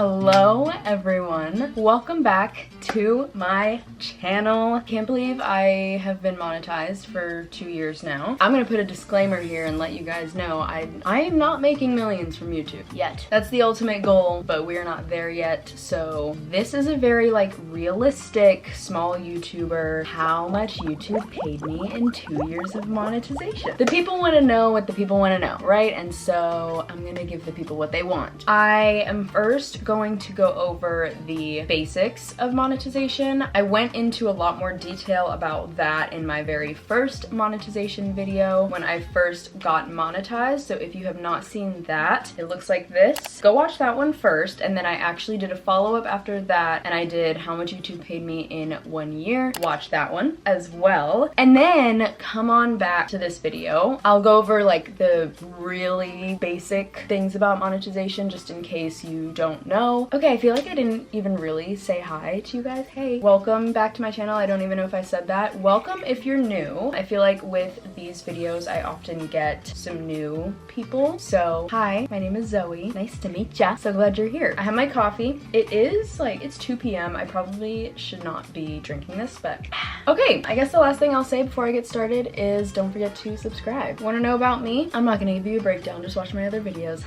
Hello everyone, welcome back to my channel. Can't believe I have been monetized for 2 years now. I'm gonna put a disclaimer here and let you guys know I am not making millions from YouTube yet. That's the ultimate goal, but we're not there yet. So this is a very realistic small YouTuber, how much YouTube paid me in 2 years of monetization. The people want to know what the people want to know, right? And so I'm gonna give the people what they want. I am first going to go over the basics of monetization. I went into a lot more detail about that in my very first monetization video when I first got monetized. So if you have not seen that, it looks like this. Go watch that one first, and then I actually did a follow-up after that, and I did how much YouTube paid me in 1 year. Watch that one as well. And then come on back to this video. I'll go over the really basic things about monetization just in case you don't know. Okay, I feel like I didn't even really say hi to you guys. Hey, welcome back to my channel. I don't even know if I said that. Welcome if you're new. I feel like with these videos, I often get some new people. So, hi, my name is Zoe. Nice to meet ya. So glad you're here. I have my coffee. It is it's 2 p.m. I probably should not be drinking this, but okay. I guess the last thing I'll say before I get started is don't forget to subscribe. Want to know about me? I'm not gonna give you a breakdown. Just watch my other videos.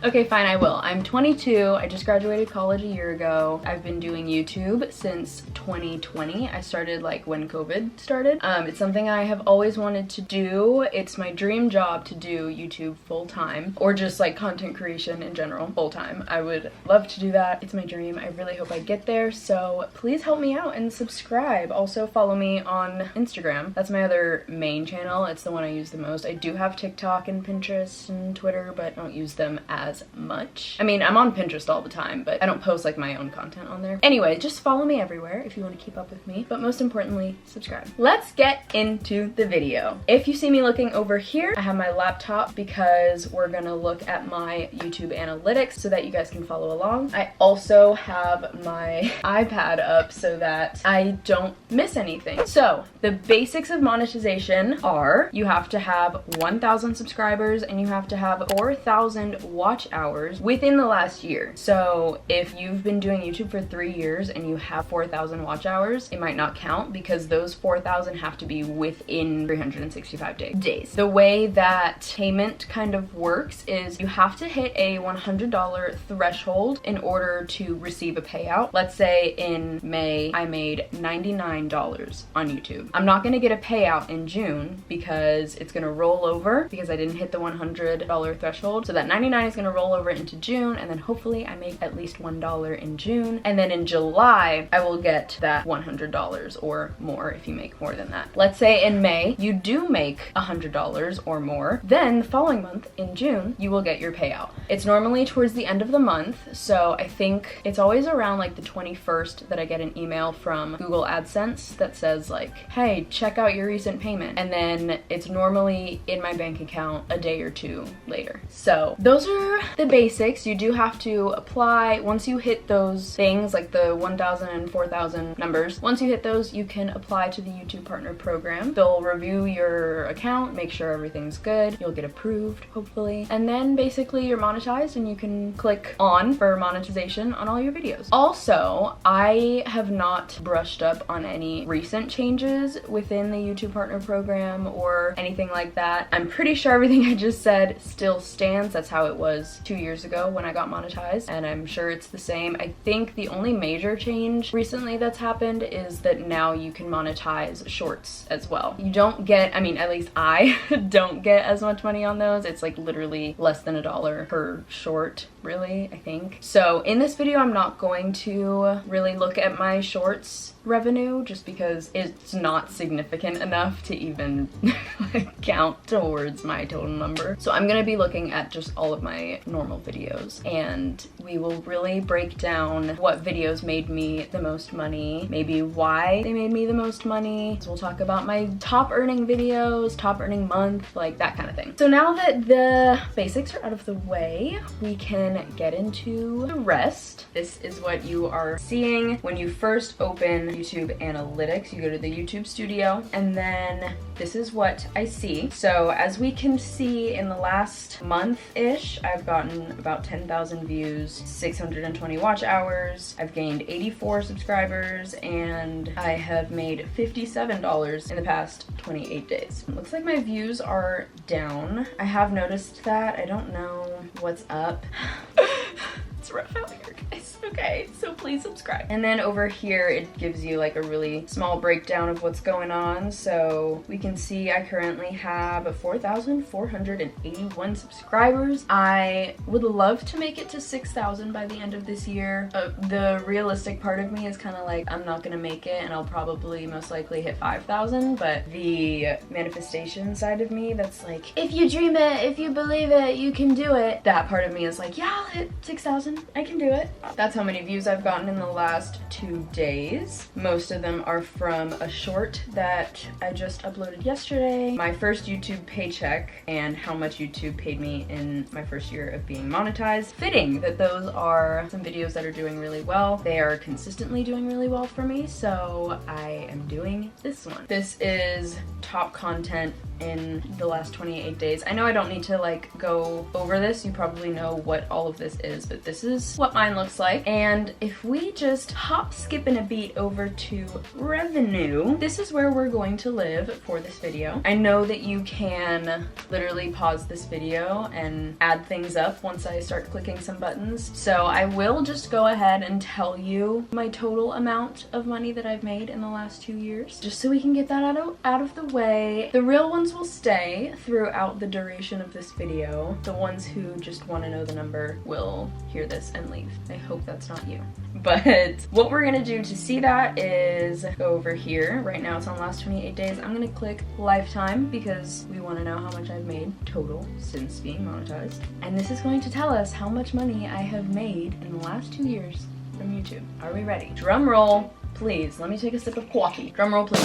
Okay, fine, I will. I'm 22. I just graduated college a year ago. I've been doing YouTube since 2020. I started when COVID started. It's something I have always wanted to do. It's my dream job to do YouTube full-time, or just content creation in general full-time. I would love to do that. It's my dream. I really hope I get there. So please help me out and subscribe. Also follow me on Instagram. That's my other main channel. It's the one I use the most. I do have TikTok and Pinterest and Twitter, but I don't use them as much. I mean, I'm on Pinterest all the time, but I don't post my own content on there. Anyway, just follow me everywhere if you want to keep up with me, but most importantly, subscribe. Let's get into the video. If you see me looking over here, I have my laptop because we're gonna look at my YouTube analytics so that you guys can follow along. I also have my iPad up so that I don't miss anything. So the basics of monetization are you have to have 1,000 subscribers and you have to have 4,000 watch hours within the last year. So if you've been doing YouTube for 3 years and you have 4,000 watch hours, it might not count because those 4,000 have to be within 365 days. The way that payment kind of works is you have to hit a $100 threshold in order to receive a payout. Let's say in May, I made $99 on YouTube. I'm not gonna get a payout in June because it's gonna roll over because I didn't hit the $100 threshold. So that 99 is gonna roll over into June, and then hopefully I make at least $1 in June, and then in July I will get that $100 or more if you make more than that. Let's say in May you do make $100 or more, then the following month in June you will get your payout. It's normally towards the end of the month, so I think it's always around the 21st that I get an email from Google AdSense that says hey, check out your recent payment, and then it's normally in my bank account a day or two later. So those are the basics. You do have to apply. Once you hit those things the 1,000 and 4,000 numbers, once you hit those, you can apply to the YouTube Partner Program. They'll review your account, make sure everything's good. You'll get approved, hopefully. And then basically you're monetized and you can click on for monetization on all your videos. Also, I have not brushed up on any recent changes within the YouTube Partner Program or anything like that. I'm pretty sure everything I just said still stands. That's how it was 2 years ago when I got monetized, and I'm sure it's the same. I think the only major change recently that's happened is that now you can monetize shorts as well. You don't get, at least I don't get as much money on those. It's literally less than $1 per short, really, I think. So in this video, I'm not going to really look at my shorts revenue just because it's not significant enough to even count towards my total number. So I'm gonna be looking at just all of my normal videos, and we will really break down what videos made me the most money, maybe why they made me the most money. So we'll talk about my top earning videos, top earning month, that kind of thing. So now that the basics are out of the way, we can get into the rest. This is what you are seeing when you first open YouTube analytics. You go to the YouTube studio, and then this is what I see. So as we can see, in the last month-ish, I've gotten about 10,000 views, 620 watch hours. I've gained 84 subscribers, and I have made $57 in the past 28 days. It looks like my views are down. I have noticed that. I don't know what's up. It's rough out here, guys. Okay, so please subscribe. And then over here, it gives you like a really small breakdown of what's going on. So we can see I currently have 4,481 subscribers. I would love to make it to 6,000 by the end of this year. The realistic part of me is kind of like, I'm not gonna make it, and I'll probably most likely hit 5,000. But the manifestation side of me that's like, if you dream it, if you believe it, you can do it. That part of me is like, yeah, I'll hit 6,000. I can do it. That's how many views I've gotten in the last 2 days. Most of them are from a short that I just uploaded yesterday, my first YouTube paycheck, and how much YouTube paid me in my first year of being monetized. Fitting that those are some videos that are doing really well. They are consistently doing really well for me, so I am doing this one. This is top content in the last 28 days. I know I don't need to like go over this. You probably know what all of this is, but this is what mine looks like. And if we just hop, skip, and a beat over to revenue, this is where we're going to live for this video. I know that you can literally pause this video and add things up once I start clicking some buttons. So I will just go ahead and tell you my total amount of money that I've made in the last 2 years, just so we can get that out of the way. The real ones will stay throughout the duration of this video. The ones who just want to know the number will hear this and leave. I hope that's not you. But what we're gonna do to see that is go over here. Right now it's on last 28 days. I'm gonna click lifetime because we want to know how much I've made total since being monetized. And this is going to tell us how much money I have made in the last 2 years from YouTube. Are we ready? Drum roll, please. Let me take a sip of coffee. Drum roll, please.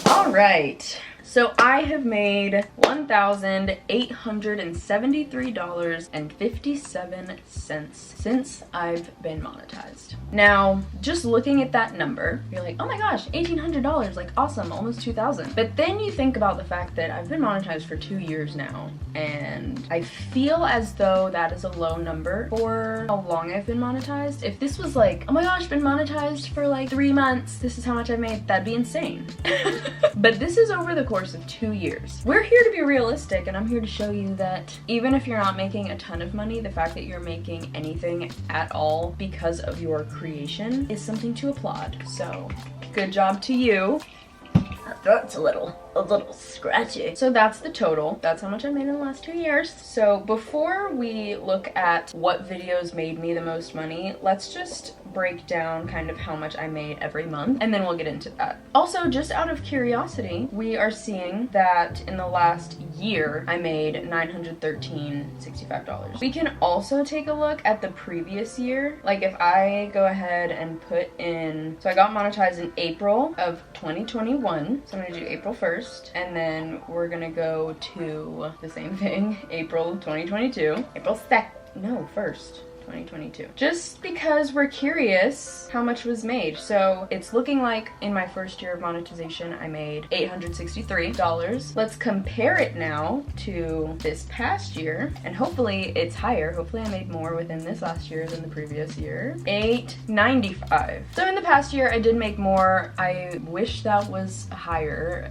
All right. So I have made $1,873.57 since I've been monetized. Now, just looking at that number, you're like, oh my gosh, $1,800, like awesome, almost 2,000. But then you think about the fact that I've been monetized for 2 years now, and I feel as though that is a low number for how long I've been monetized. If this was like, oh my gosh, been monetized for like 3 months, this is how much I made, that'd be insane. But this is over the course of 2 years. We're here to be realistic, and I'm here to show you that even if you're not making a ton of money, the fact that you're making anything at all because of your creation is something to applaud. So good job to you. That's a little scratchy. So that's the total. That's how much I made in the last 2 years. So before we look at what videos made me the most money, let's just break down kind of how much I made every month, and then we'll get into that. Also, just out of curiosity, we are seeing that in the last year, I made $913.65. We can also take a look at the previous year. Like if I go ahead and put in, so I got monetized in April of 2021. So I'm gonna do April 1st, and then we're gonna go to the same thing, April 2022. April 2nd, no, 1st. 2022. Just because we're curious how much was made. So it's looking like in my first year of monetization, I made $863. Let's compare it now to this past year, and hopefully it's higher. Hopefully I made more within this last year than the previous year. $895. So in the past year, I did make more. I wish that was higher,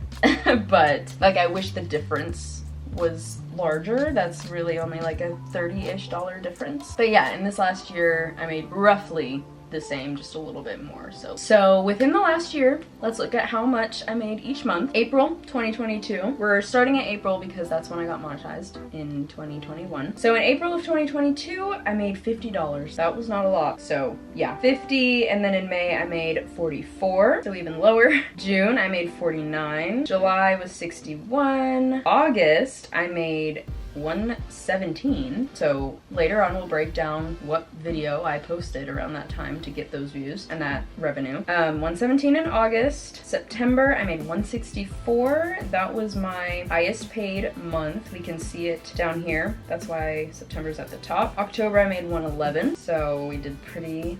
but like I wish the difference was larger. That's really only like a $30-ish difference. But yeah, in this last year, I made roughly the same, just a little bit more. So within the last year, let's look at how much I made each month. April 2022. We're starting at April because that's when I got monetized in 2021. So in April of 2022, I made $50. That was not a lot. So yeah, 50, and then in May I made 44, so even lower. June I made 49. July was 61. August I made 117. So later on we'll break down what video I posted around that time to get those views and that revenue. 117 in August. September I made 164. That was my highest paid month. We can see it down here. That's why September's at the top. October I made 111. So we did pretty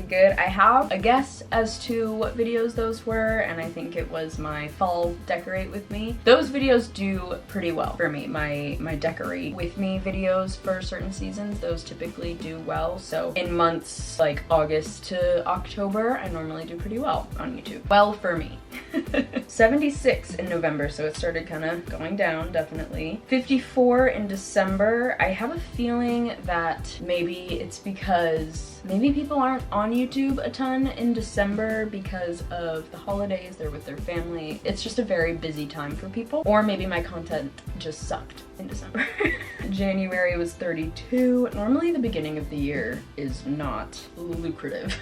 good. I have a guess as to what videos those were, and I think it was my fall decorate with me. Those videos do pretty well for me. My decorate with me videos for certain seasons, those typically do well. So in months like August to October, I normally do pretty well on YouTube. Well, for me. 76 in November, so it started kind of going down, definitely. 54 in December. I have a feeling that maybe it's because maybe people aren't on YouTube a ton in December because of the holidays, they're with their family. It's just a very busy time for people. Or maybe my content just sucked in December. January was 32. Normally the beginning of the year is not lucrative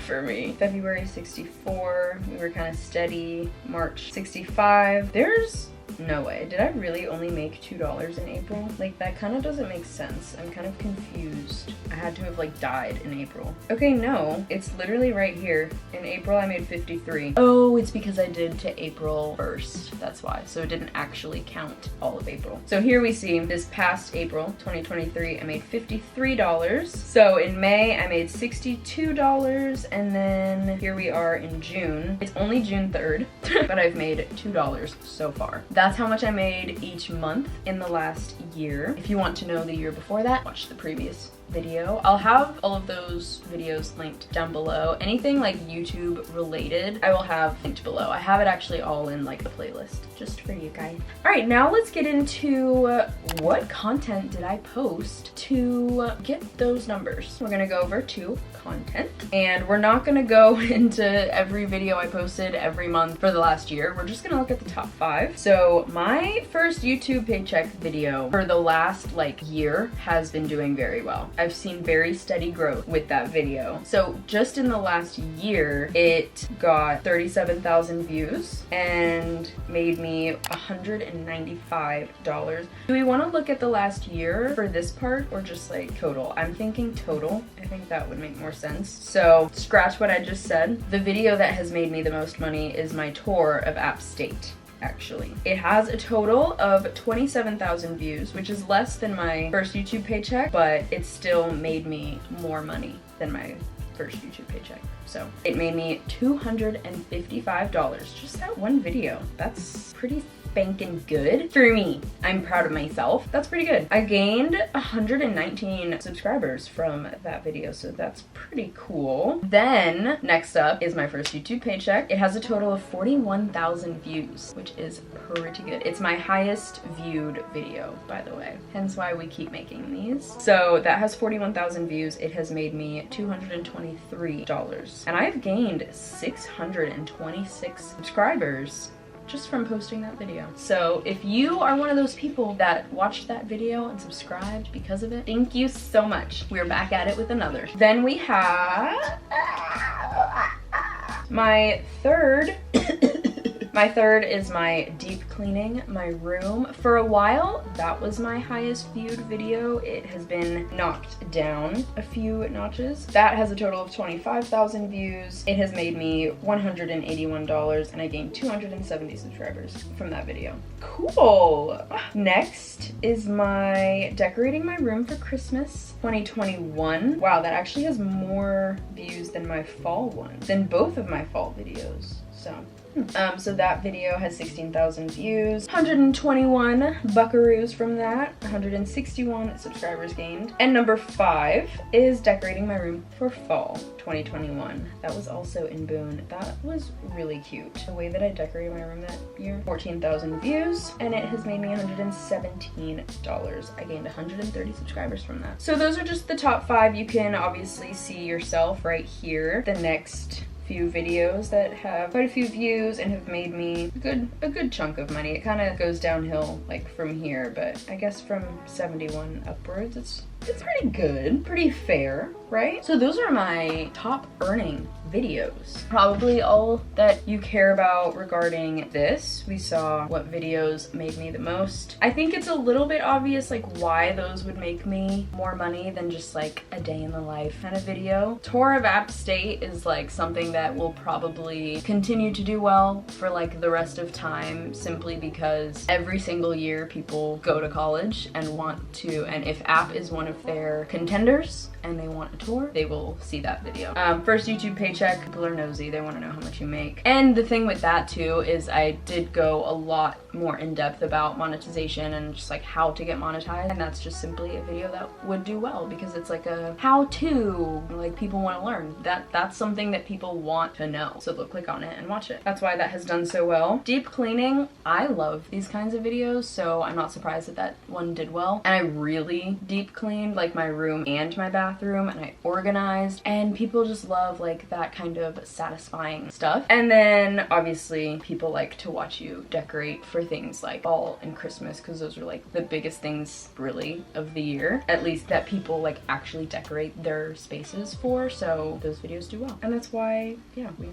for me. February 64, we were kind of steady. March 65. There's no way. Did I really only make $2 in April? Like, that kind of doesn't make sense. I'm kind of confused. I had to have like died in April. Okay, no, it's literally right here. In April I made 53. Oh, it's because I did to April 1st. That's why. So it didn't actually count all of April. So here we see this past April 2023 I made $53. So in May I made $62, and then here we are in June. It's only June 3rd, but I've made $2 so far. That's how much I made each month in the last year. If you want to know the year before that, watch the previous video. I'll have all of those videos linked down below. Anything like YouTube related, I will have linked below. I have it actually all in like a playlist just for you guys. All right, now let's get into what content did I post to get those numbers. We're gonna go over to content, and we're not gonna go into every video I posted every month for the last year. We're just gonna look at the top 5. So my first YouTube paycheck video for the last like year has been doing very well. I've seen very steady growth with that video. So just in the last year, it got 37,000 views and made me $195. Do we want to look at the last year for this part or just like total? I'm thinking total. I think that would make more sense. So scratch what I just said. The video that has made me the most money is my tour of App State. Actually, it has a total of 27,000 views, which is less than my first YouTube paycheck, but it still made me more money than my first YouTube paycheck. So it made me $255, just that one video. That's pretty spanking good for me. I'm proud of myself. That's pretty good. I gained 119 subscribers from that video, so that's pretty cool. Then next up is my first YouTube paycheck. It has a total of 41,000 views, which is pretty good. It's my highest viewed video, by the way, hence why we keep making these. So that has 41,000 views. It has made me $223, and I've gained 626 subscribers just from posting that video. So if you are one of those people that watched that video and subscribed because of it, thank you so much. We're back at it with another. Then we have my third My third is my deep cleaning my room. For a while, that was my highest viewed video. It has been knocked down a few notches. That has a total of 25,000 views. It has made me $181, and I gained 270 subscribers from that video. Cool. Next is my decorating my room for Christmas 2021. Wow, that actually has more views than my fall one, than both of my fall videos. So that video has 16,000 views, 121 buckaroos from that, 161 subscribers gained. And number 5 is decorating my room for fall 2021. That was also in Boone. That was really cute. The way that I decorated my room that year, 14,000 views, and it has made me $117. I gained 130 subscribers from that. So those are just the top 5. You can obviously see yourself right here. The next few videos that have quite a few views and have made me a good chunk of money. It kind of goes downhill like from here, but I guess from 71 upwards it's pretty good, pretty fair, right? So those are my top earning videos. Probably all that you care about regarding this. We saw what videos made me the most. I think it's a little bit obvious like why those would make me more money than just like a day in the life kind of video. Tour of App State is like something that will probably continue to do well for like the rest of time, simply because every single year people go to college and want to, and if app is one of their contenders and they want a tour, they will see that video. First YouTube paycheck, people are nosy, they want to know how much you make. And the thing with that too is I did go a lot more in depth about monetization and just like how to get monetized, and that's just simply a video that would do well because it's like a how-to, like people want to learn. That's something that people want to know, so they'll click on it and watch it. That's why that has done so well. Deep cleaning, I love these kinds of videos, so I'm not surprised that that one did well. And I really deep cleaned like my room and my bathroom, and I organized, and people just love like that kind of satisfying stuff. And then obviously people like to watch you decorate for things like fall and Christmas, because those are like the biggest things really of the year, at least that people like actually decorate their spaces for, so those videos do well. And that's why, yeah, we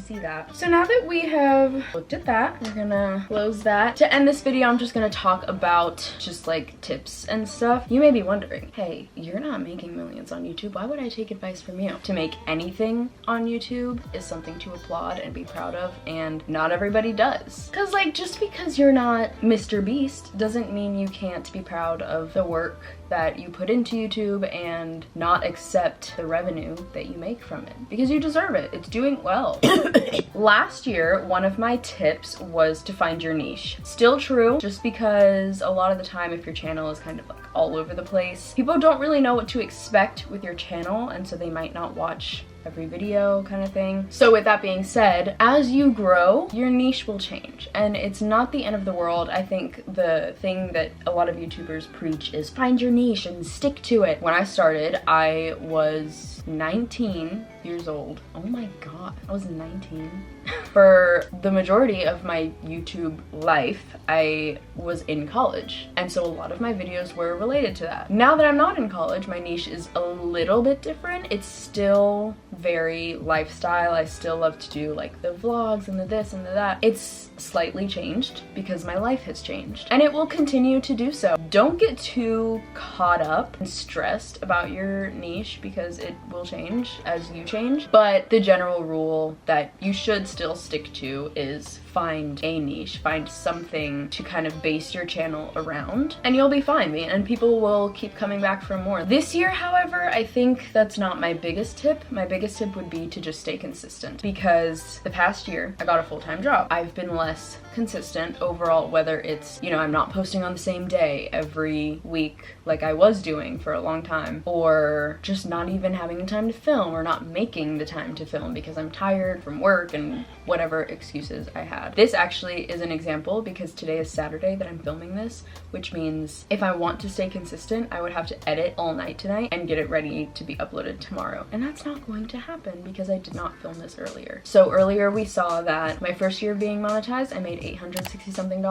see that. So now that we have looked at that, we're gonna close that. To end this video, I'm just gonna talk about just like tips and stuff. You may be wondering, hey, you're not making millions on YouTube, why would I take advice from you? To make anything on YouTube is something to applaud and be proud of, and not everybody does. Cause like, just because you're not Mr. Beast doesn't mean you can't be proud of the work that you put into YouTube and not accept the revenue that you make from it, because you deserve it. It's doing well. Last year, one of my tips was to find your niche. Still true, just because a lot of the time if your channel is kind of like all over the place, people don't really know what to expect with your channel, and so they might not watch every video kind of thing. So with that being said, as you grow, your niche will change, and it's not the end of the world. I think the thing that a lot of YouTubers preach is find your niche and stick to it. When I started, I was 19 years old. Oh my god, I was 19. For the majority of my YouTube life, I was in college, and so a lot of my videos were related to that. Now that I'm not in college, my niche is a little bit different. It's still very lifestyle. I still love to do like the vlogs and the this and the that. It's slightly changed because my life has changed, and it will continue to do so. Don't get too caught up and stressed about your niche because it will change as you change, but the general rule that you should still stick to is find a niche, find something to kind of base your channel around, and you'll be fine, and people will keep coming back for more. This year, however, I think that's not my biggest tip. My biggest tip would be to just stay consistent, because the past year I got a full-time job. I've been less consistent overall, whether it's, you know, I'm not posting on the same day every week like I was doing for a long time, or just not even having the time to film, or not making the time to film because I'm tired from work and whatever excuses I had. This actually is an example because today is Saturday that I'm filming this, which means if I want to stay consistent, I would have to edit all night tonight and get it ready to be uploaded tomorrow. And that's not going to happen because I did not film this earlier. So earlier we saw that my first year of being monetized, I made $860 something,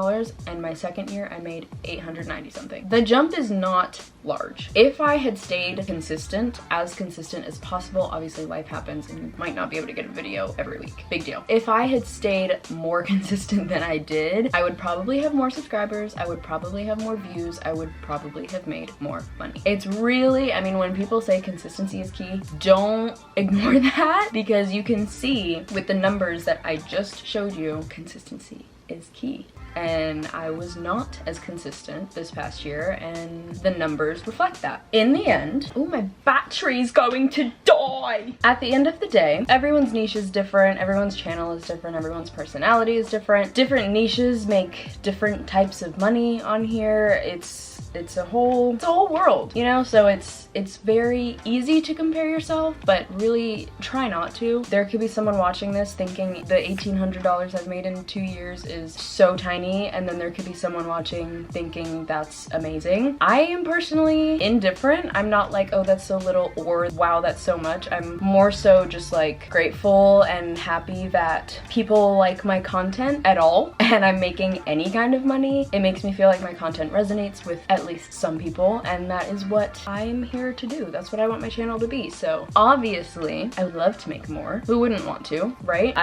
and my second year I made $890 something. The jump is not large. If I had stayed consistent as possible, obviously life happens and you might not be able to get a video every week. Big deal. If I had stayed more consistent than I did, I would probably have more subscribers, I would probably have more views, I would probably have made more money. It's really, I mean, when people say consistency is key, don't ignore that, because you can see with the numbers that I just showed you, consistency is key. And I was not as consistent this past year, and the numbers reflect that. In the end, oh, my battery's going to die! At the end of the day, everyone's niche is different, everyone's channel is different, everyone's personality is different. Different niches make different types of money on here. It's a whole world, you know? So it's very easy to compare yourself, but really try not to. There could be someone watching this thinking the $1,800 I've made in 2 years is so tiny, and then there could be someone watching thinking that's amazing. I am personally indifferent. I'm not like, oh, that's so little, or wow, that's so much. I'm more so just like grateful and happy that people like my content at all, and I'm making any kind of money. It makes me feel like my content resonates with at at least some people, and that is what I'm here to do. That's what I want my channel to be. So obviously I would love to make more. Who wouldn't want to, right?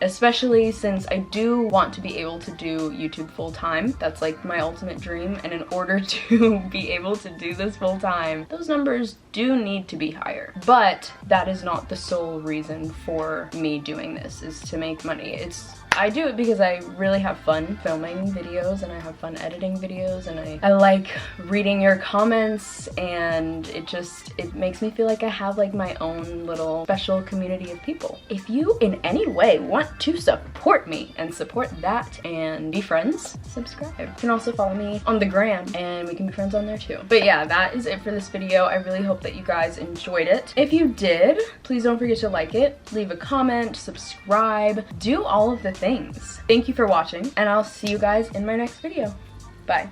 Especially since I do want to be able to do YouTube full time. That's like my ultimate dream, and in order to be able to do this full time, those numbers do need to be higher. But that is not the sole reason for me doing this, is to make money. I do it because I really have fun filming videos, and I have fun editing videos, and I like reading your comments, and it makes me feel like I have like my own little special community of people. If you in any way want to support me and support that and be friends, subscribe. You can also follow me on the gram, and we can be friends on there too. But yeah, that is it for this video. I really hope that you guys enjoyed it. If you did, please don't forget to like it, leave a comment, subscribe, do all of the things. Thank you for watching, and I'll see you guys in my next video. Bye.